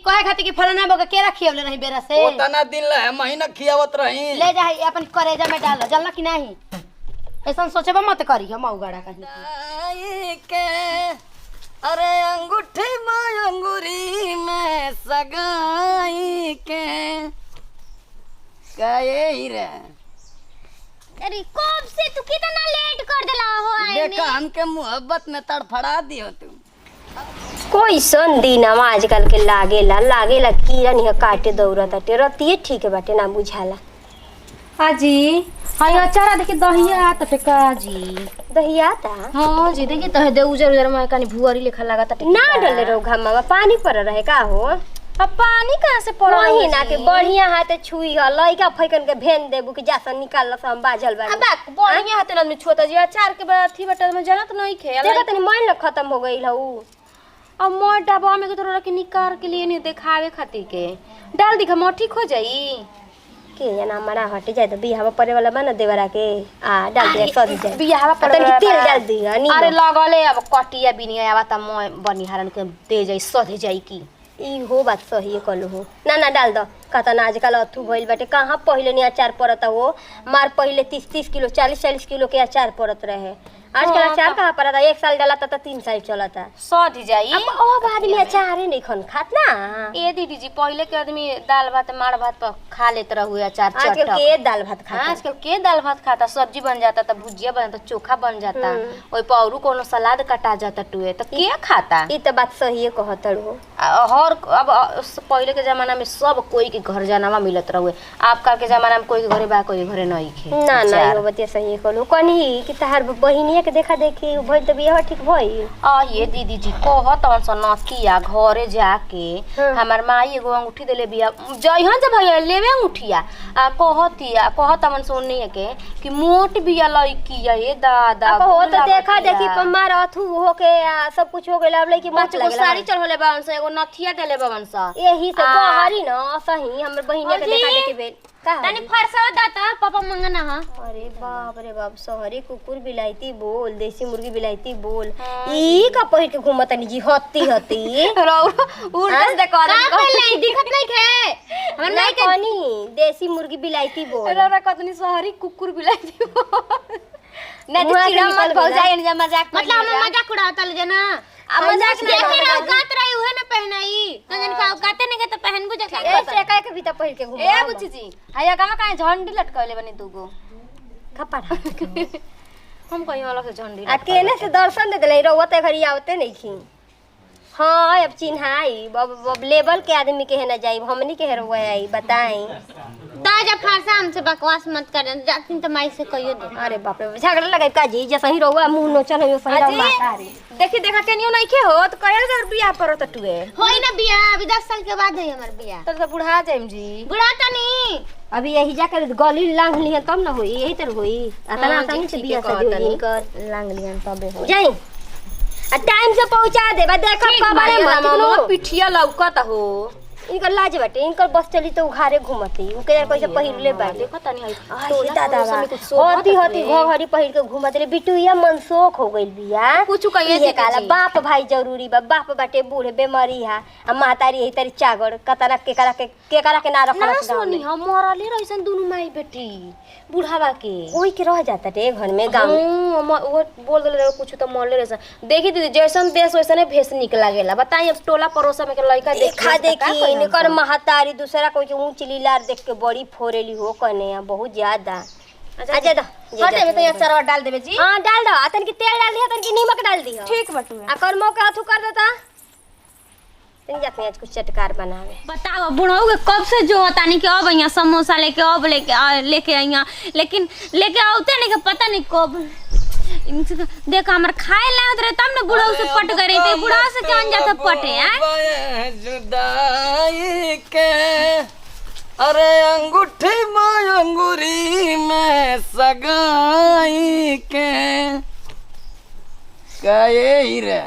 कहे खातिर कि फलाना बो के केरा खियवले रही बेरा से ओतना दिन ले महीना खियावत रही ले जा अपन करेजा में डाल जानला कि नहीं ऐसा सोचबा मत करी हम औगाड़ा कहीं के अरे अंगूठी में अंगूरी में सगाई के काहे ही रे अरे कब से तू कितना लेट कर देला हो आए में देखा हमके मोहब्बत में तड़फड़ा दियो तू कोई सन दिन आजकल के लागेला कीड़ा नहीं काटे दौड़त बाटे रतिए ठीक बाटे ना बुझाला हाजी हाय अचारा देखि दहिया त फेका जी दहिया ता हां जी देखि त दे उजर उजर में कानी भुअरी लेखा लागत ना डले रो घामा में पानी पड़ रहे का हो अब पानी कहां से पड़ वही ना के बढ़िया हाथे छुई ह लइका फैकन के भेन देबू कि जासन निकाल ल हम बाजल बा अब बढ़िया हाथे आदमी छोटा जी अचार के अथी बटल में जानत नहीं खे देखा तनी मन खत्म हो गइल हऊ अब मोर डब्बा में तो रख के निकाल के लिए नहीं दिखावे खातिर के डाल दिखा मोर ठीक हो जाई के जना मरा हट जाए तो बियाह परे वाला बना देवरा के आ डाल दे सरी जाए बियाह पर तनी तेल डाल दी नी अरे लगले अब कटिया बिनिया आवा त मोय बनिहारन के दे जाई सधे जाई की ई हो बात सही है कल हो ना डाल दो कहता ना आजकल अथू भइल बाटे कहाँ पहले नहीं अचार पड़ता हो मार पहले 30 किलो 40 किलो के अचार पड़त रहे आजकल अचार कहाँ पड़ता 1 साल डाला था 3 साल चलता सधे जाई अब आदमी अचार नहीं खन खात ना ए दीदी जी पहले के आदमी दाल भात मार भात पर खा लेत रहुए अचार चटक आजकल के दाल भात खाता आजकल के दाल भात खाता सब्जी बन जाता त भुजिया बन जाता चोखा बन जाता ओइ पर औरु कोनो सलाद कटा जाता टुए त के खाता ई त बात सही है कहत हो हर अब पहले के जमाना में सब कोई के घर जनावा मिलत रहुए आजकल के जमाना में कोई के घरे बा कोई के घरे नहीं खे ना हो बतिया सही कहलू कनी कि तहार बहिनिया के देखा देखी भइल त बियाह ठीक भइल ये दीदी जी कहत सन नतिया घरे जाके हमार माई एगो अंगूठी देले बिया जइहन जे भैया लेवे अंगूठिया आ कहत मन सुननी के कि मोट बिया लइकिया ए दादा हो त देखा देखी पमार अथू हो के सब कुछ हो गेल अब लइकी मत को साड़ी चढ़ले बावन से एगो नथिया देले बावन सा यही से गहरी न सही हमर बहिनिया के देखा देखी बेल तनी फरसा दाता पापा मंगना हा अरे बाप शहरी कुकुर बिलाइती बोल देसी मुर्गी बिलाइती बोल ई का पहिर के घुमत नहीं जी हत्ती उल्टा से देखो नहीं दिखत नहीं खे हमर नहीं कनी देसी मुर्गी बिलाइती बोल रे कतनी शहरी कुकुर बिलाइती ना तो चिड़ा मत हो जाए न मजाक मतलब हम मजाक उड़ाता ले जना अब मजाक देखे ना औकात रही उहे ना पहनाई तो जन का औकाते नहीं के तो पहनबू जा का ऐसे काहे के भीतर पहिर के घुम ए बुच्ची जी हाया कामा काहे झंडी लटकले बनी दूगो खपड़ा हम कहीं अलग से झंडी आ केने से दर्शन दे देले रहुआ त घरी आवते नहीं खी हां अब चिन्हाई अब लेवल के आदमी के है ना जाई हमनी के है आई बताई दाजा फरसा हमसे बकवास मत कर जाती तो माई से कहियो दे अरे बाप रे झगड़ा लगाई का जी जैसे ही रहुआ मुंह नोचल हो सही रह माता रे देखी देखा केनियो नहीं के हो तो कहल जा बियाह परत टुए होई ना बियाह अभी 10 साल के बाद है हमर बियाह तो बुढ़ा जाइम जी बुढ़ा तनी अभी यही जाकर गली लांग लिहन तब ना होई यही तर होई अतना आसानी से बियाह से होई कर लांग लियन तबे हो जाई आ टाइम से पहुंचा दे बा देखब कबारे मत पिठिया लौकत हो इनकर लाज बाटे इनकर बस चली तो उघारे घुमती उके कैसे पहिरले बाटे देखो तनी हई आई दादा होती घघरी पहिर के घुमत रे बिटुया मनसोख हो गइल बिया कुछ कहिए ये काला बाप भाई जरूरी बा बाप बाटे बूढ़े बेमारी है आ मातारी यही तरी चागड़ कतरा के ना रखना ना सोनी हम मरले रहिसन दुनु माई बेटी बुढ़ावा के कोई के रह जाता रे घर में गांव वो बोल देले कुछ तो मरले रहिसन देखी दीदी जैसन देश वैसने भेस निक लागेला बताई अब टोला पड़ोसा में के लइका देखा देखी इनकर महतारी दूसरा कोई ऊंच लीलार देख के बड़ी फोरेली हो कने बहुत ज्यादा अच्छा दा हटे में तो ये सरवा डाल देबे जी हां डाल दो तन की तेल डाल दिया तन की नमक डाल दिया ठीक बटू आ कर्मों के हाथू कर देता तन जाते आज कुछ चटकार बनावे बताओ बुढ़ऊ के कब से जो तानी के अब यहाँ समोसा लेके अब लेके आइया लेकिन लेके आउते नहीं के पता नहीं कब देखो हमर खाए ला उधर तब ने बुढ़ऊ से पट गई थे बुढ़ा से जान जाता पटे हैं जुदाई के अरे अंगूठी में अंगूरी में सगाई के काहे ही रे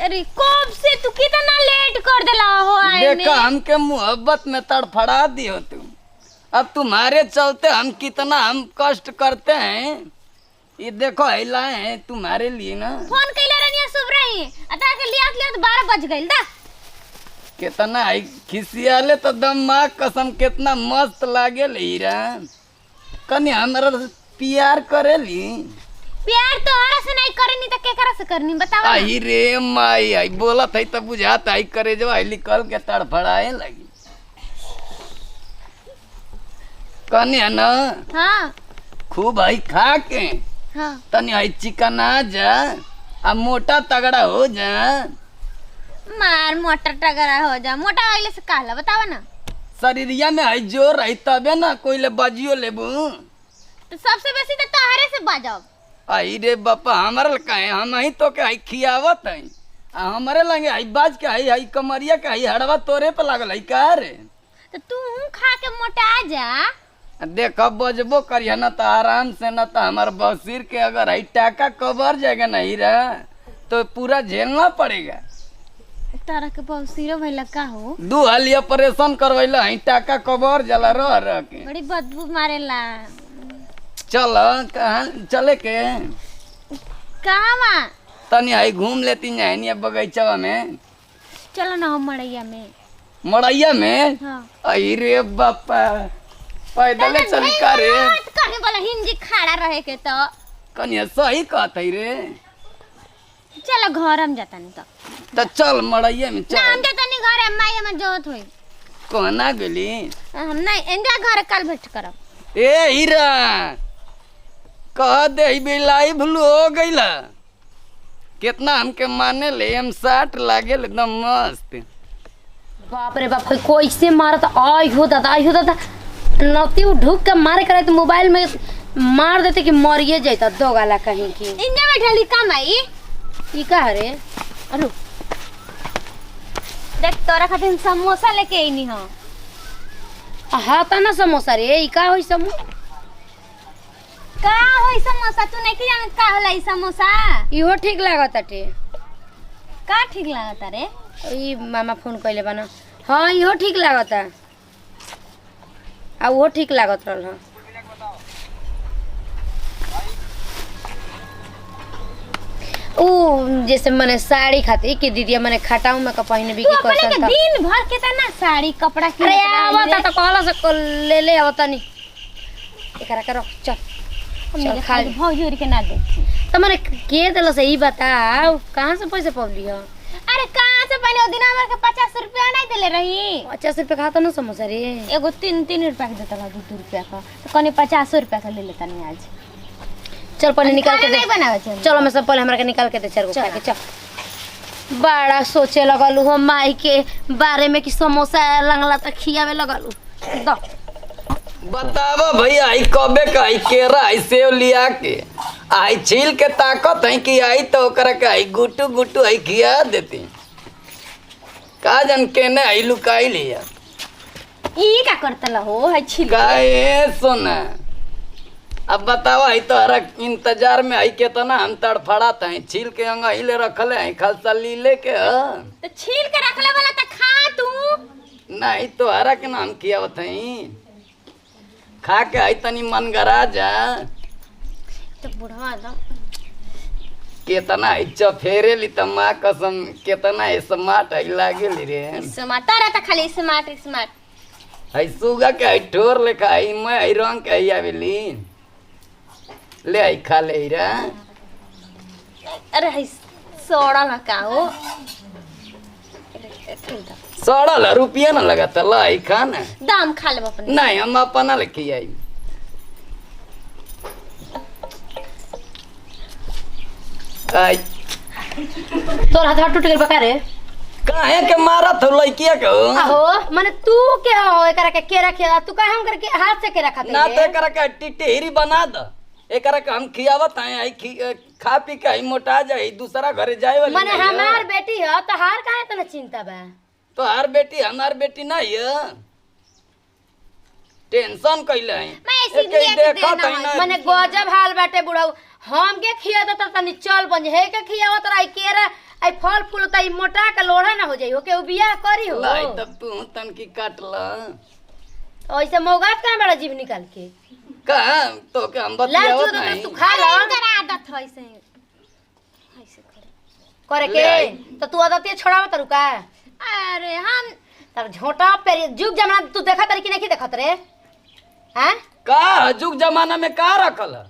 अरे कब से तू कितना लेट कर देला हो आए में देखा हमके मोहब्बत में तड़फड़ा दियो तुम अब तुम्हारे चलते हम कितना कष्ट करते हैं ये देखो हिलाए हैं तुम्हारे लिए ना फोन कैले रहनी सुब रही अता के लिया तो 12 बज गइल दा कितना आई खिसियाले तो दम माँ कसम कितना मस्त लागे हीरा कनी हमरा से प्यार करेली। प्यार तो हरा से नहीं करनी तो केकरा से करनी बताओ ना। आई रे माई आई बोलत है तो बुझात आई करे जो आई निकल के तड़फड़ाए लगी कनी है ना। हाँ खूब आई खा के हाँ तनी आई चिकना जा आ मोटा तगड़ा हो जा। मार मोटा टगरा हो जा मोटा वाले से कहला बतावा ना। शरीरिया में आई जोर रही तबे ना कोई ले बाजियो लेबू। तो सबसे बेसी तो तोहरे से बाजब। आई रे बापा हमारे कहे हम ही तो के आई खियावत है हमारे लगे आई बाज के आई कमरिया के आई हड़वा तोरे पे लागल है का रे। तो तू खा के मोटा जा। देख बजबो करिया न तो आराम से न तो हमारे बसीर के अगर आई टाका कबर जाएगा नहीं रहा तो पूरा झेलना पड़ेगा। तारा के बौसीरो भइला का हो। 2 हाली ऑपरेशन करवैला है टाका कबर जला रह के बड़ी बदबू मारेला। चल कहाँ चले के कहाँ वहाँ तनी आई घूम लेती है बगीचा में। चलो ना हम मड़ैया में। मड़ैया में हाँ आई रे बापा पैदल चली का रे। कहीं बोला हिंदी खड़ा रहे के तो कनिया सही कहत है रे। चलो घर हम जाता नहीं तो चल मड़ैया में ना चल। हम जाता नहीं घर माई में जोत होई। कहना गेली हम नहीं इंडिया घर कल भेंट करब। ए हीरा कह दे बिलाई भूलू हो गईला कितना हमके माने ले हम 60 लागे एकदम मस्त। बाप रे बाप कैसे मारत आई हो दादा नती ढुक के मारे करे तो मोबाइल में मार देते कि मरिए जाता दो गाला कहीं की। इंडिया बैठली कम आई ई का रे अरे देख तोरा खातिर समोसा लेके आईनी हो। हाँ ता ना समोसा रे ई का होई का होई समोसा तू नहीं जानत का होला ई समोसा। इहो ठीक लागत टे। का ठीक लागता रे। ई मामा फोन कइले बना। हाँ इहो ठीक लागत आ वो ठीक लागत रहल। हाँ ऊ जैसे मने साड़ी खाती कि दीदिया मने खटाऊ में पहने भी तू की अपने के कर दिन भर कितना साड़ी कपड़ा के अरे आवता तो कहला से ले आवता नहीं एकरा करो चल मेरे खा खाली भौजूर के ना देखी। तो मने के देलो से ई बताओ कहां से पैसे पवली हो। अरे कहां से पहले ओ दिन हमर के 50 रुपया नहीं देले रही। 50 रुपए खाता ना समोसा रे। एगो 3 रुपया के देता बा 2 रुपया का तो कने 50 रुपया का ले लेता नहीं आज। चल पहले निकाल के खाना दे नहीं बनावे छे। चलो मैं सब पहले हमरा के निकाल के दे चार गो खा के चल। बड़ा सोचे लगलू हो माई के बारे में कि समोसा लंगला त खियावे लगलू दो। बतावो भैया आई कबे का आई केरा आई सेव लिया के आई छील के ताकत है कि आई तो ओकरा के आई गुटू गुटू आई खिया देती का जन के ने आई लुकाई लिया। ई का करतला हो है छिल काहे सोना अब बताओ आई तो हरा इंतजार में आई केतना हम तड़फड़ाते हैं छील के अंग हिले रखले हैं खालसा लीले के तो छील के रखले वाला त खा तू। नहीं तो हरा के नाम किया बताई खा के आई तनी मन गरा जा। तो बुढ़वा दा केतना आई चफेरे ली त माँ कसम केतना स्मार्ट आई लागे ली रे। स्मार्ट रहता खाली स्मार्ट। आई सुगा के आई ठोर लेखा आई मैं आई रंग के आई आवेली ले आई खा ले रा। अरे है सोड़ा ना का हो। सड़ल रुपया न लगाता ला आई खा ना। दाम खा ले अपन। नहीं हम अपना लेके आई आई तोर हाथ टूट गेल बका रे। काहे के मारा थो लइकिया के आहो माने तू के हो एकरा के केरा के तू काहे हम करके हाथ से केरा खाते ना तो एकरा के टिटेरी बना द एकरा के हम खियावत हैं आई खा पी के आई मोटा जाई दूसरा घरे जाए वाली माने नहीं है। हमार बेटी है तो हार काहे तना चिंता बा। तो हर बेटी हमार बेटी नहीं है टेंशन कइले हैं मैं ऐसी एके दिया के देखत देना है ना माने गजब हाल बाटे बुढ़ाऊ हम के खिया दत तनी चल बन हे के खियावत रही केरा आई फल फूल त ई मोटा के लोढ़ा ना हो जाई हो के उ बियाह करी हो। लाई तब तू तन की काट ला ऐसे मौगात काहे बड़ा जीव निकाल के का तो के हम ला बतियावत जो नहीं तू खा ला इनकर आदत है ऐसे ऐसे करे। करे ले आई। के तो तू आदत छोड़ावत रुका। अरे हम तब झोटा पे जुग जमाना तू देखत रे कि नहीं देखत रे हैं? का हजुक जमाना में का रखल है?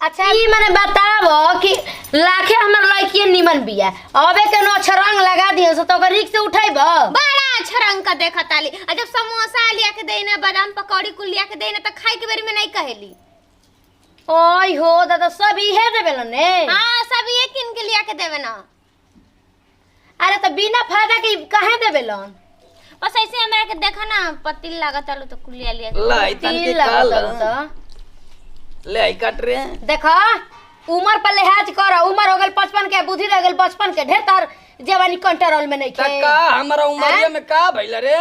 अच्छा ई माने बतावो कि लाखे हमर लड़की निमन बिया अबे के नो छरंग लगा दियो से तो रिक्स से उठाइबो बड़ा अच्छा रंग का देखा ताली और जब समोसा लिया के देना बादाम पकौड़ी कुल लिया के देना तो खाए के बेरी में नहीं कहेली। ओय हो दादा सब इहे देबेल ने। हाँ सब ये किन के लिया के देवे ना। अरे तो बिना फायदा के काहे देबेलन? बस ऐसे हमरा के देखा ना पतिल लागत आलू तो कुल लिया लिया लाई तन के काल ले आई काट रे। देखा उम्र पर लिहाज कर, उम्र हो गल 55 के, बुद्धि रह गल 55 के, ढेर तार जवानी कंट्रोल में नहीं खे। का हमरा उमरिया में का भइल रे?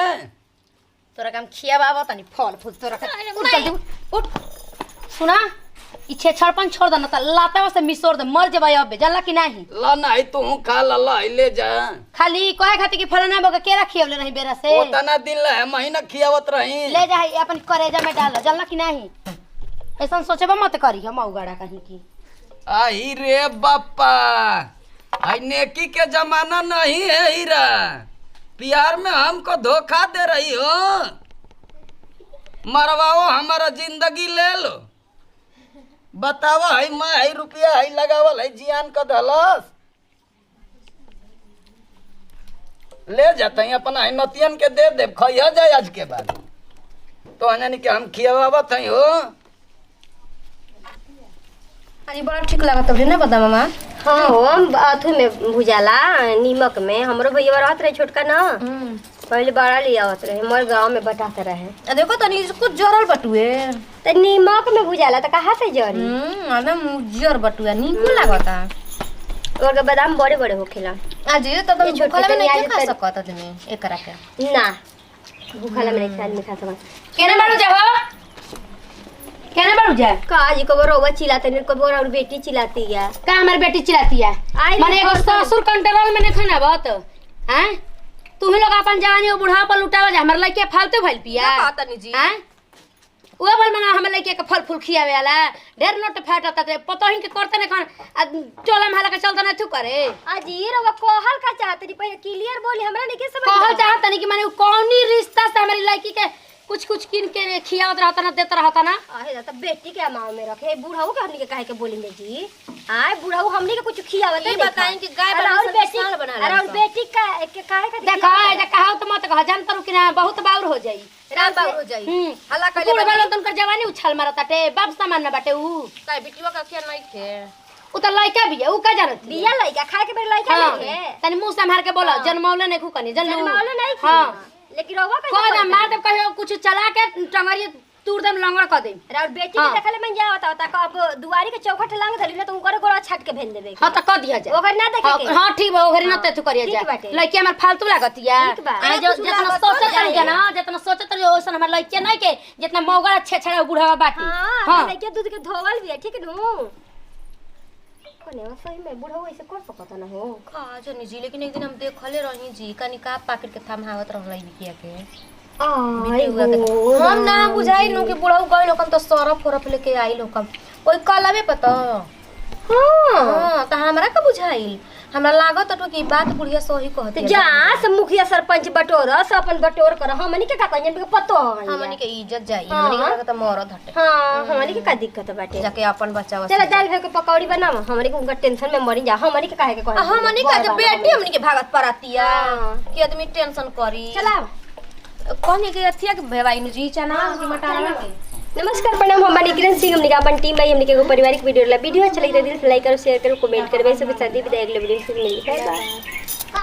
तोरा काम खियाबा तनी फल फूल तोरा के उठ जल्दी उठ। सुना ई छेछड़पन छोड़ दे न त लाता से मिसोर दे मर जेबा अबे जानला कि नाही। ला नहीं तू खा ला ले जा। खाली कहे खाती कि फलाना बगे केरा खियावले नहीं बेरा से ओतना दिन ले महीना खियावत रही। ले जा अपन करेजा में डाल जानला कि नाही। ऐसा सोचबा मत करी हम उगाड़ा कहीं की। आई रे बापा आई नेकी के जमाना नहीं है हीरा। प्यार में हमको धोखा दे रही हो। मरवाओ हमारा जिंदगी ले लो। बतावा है मैं है रुपया है लगावल है जियान का दलस ले जाते हैं अपना है नतियन के दे दे खइया जाए आज के बाद तो यानी कि हम खियावत है हो। अरे बड़ा ठीक लागत है ना बता मामा। हाँ हो अथु में भुजाला नीमक में हमरो भैया रहत रहे छोटका ना पहले बड़ा लिया आवत रहे हमारे गांव में बटाते रहे। देखो तनी कुछ जोरल बटुए तो नीमक में भुजाला तो कहाँ से जरी एकदम जोर बटुआ नीक लागता। और बादाम बड़े बड़े होखेला। आज तो तुम छोटे भूखला में तनी नहीं आज खा तनी- सकत तुम एकरा के ना भूखला में नहीं आदमी खा सकत। केने बाड़ू जा हो केने बाड़ू जा काजी को रोवा चिल्लाते नहीं को और बेटी चिल्लाती है। का हमारी बेटी चिल्लाती है आई माने एगो देखो तो। ससुर कंट्रोल में नहीं खाना बात हैं। तुम्ही लोग अपन जवानी और बुढ़ापा पर लुटावा जा हमर लइके फालतू भइल पिया क्या कहता नी जी? हैं वो बोल मना हमर लइके के फल फूल खियावे वाला ढेर नोट फाटता ते पतोहिन के करते ने खान टोला महला के चलता न तू करे। आज ये रोवा कोहल का चाहते नहीं पहले क्लियर बोली हमरा नहीं के समझ कहल चाहत नहीं कि माने कौनी रिश्ता से हमारी लड़की के कुछ कुछ किन के खियावत रहता ना देता रहता ना। आहे त बेटी के माँ में रखे बूढ़ाऊ के हमनी के काहे के बोलेंगे जी। आय बूढ़ाऊ हमनी के कुछ खियावत है बताएं कि गाय बना और से बेटी साल बना अरे और बेटी का के काहे के देखा जे कहाव त मत कह जानत रु कि ना बहुत बाउर हो जाई राम बाबू हो जाई हल्ला कले वाला तुमकर जवानी उछल मारताटे बाप सामान ना बाटे उ काहे बिटिया का क्या नहीं थे उ त लइका बिया उ का जानत बिया लइका खाए के बेर लइका नहीं है तनी मुंह संभार के बोलो जन्मौले नहीं खुकनी जन्म जन्मावले नहीं थी हां लेकिन रोवा का को ना मार दे कहियो कुछ चला के टंगरी तूर दम लंगड़ क दे। और बेटी के देखले में जा होता कब दुआरी के चौखट लांग धली ना तो उनकर गोड़ा छाट के भेज देबे। हां त क दिया जा ओकर ना देखे के हां ठीक बा ओघरी न ते तू करिया ठीक जा बाटे। लइके हमर फालतू लागतिया ठीक बा। आ जो जितना सोचत रही जना जितना सोचत रही ओसन हमर लइके नहीं के जितना मौगड़ा छेछड़ा बुढ़ावा बाटी। हां लइके दूध के धोवल भी है ठीक नु कोने सही में बूढ़ा ऐसे कर सकता ना हो का जनी जी लेकिन एक दिन हम देखले रही जी कनी का पाकिट के थमावत रहलै बिकिया के हम ना बुझाई नु कि बुढ़ाऊ गई लोकन तो सरफ फरफ लेके आई लोकन कोई कलवे पता। हां त हमरा का बुझाइल हमरा लागत तो कि बात बुढ़िया सही कहत तो जा से मुखिया सरपंच बटोर से अपन बटोर कर हमनी के का कहन के पतो है हमनी के इज्जत जाई हमनी के लागत मरद हटे। हां हमनी के का दिक्कत बाटे जाके अपन बच्चा चल दाल भर के पकौड़ी बनाव हमनी के उनका टेंशन में मरी जा हमनी के काहे के कह हमनी का के बेटी हमनी के भागत परातिया हाँ। कि आदमी टेंशन करी चला कहनी के अथिया के भेवाई नु जी चना कि मटारा के। नमस्कार प्रणाम हमारी किरण सिंह हमने का अपन टीम भाई हमने के एगो पारिवारिक वीडियो ला वीडियो अच्छा लगे तो दिल से लाइक करो शेयर करो कमेंट करो वैसे भी शादी विदाई अगले वीडियो से मिलेंगे बाय बाय।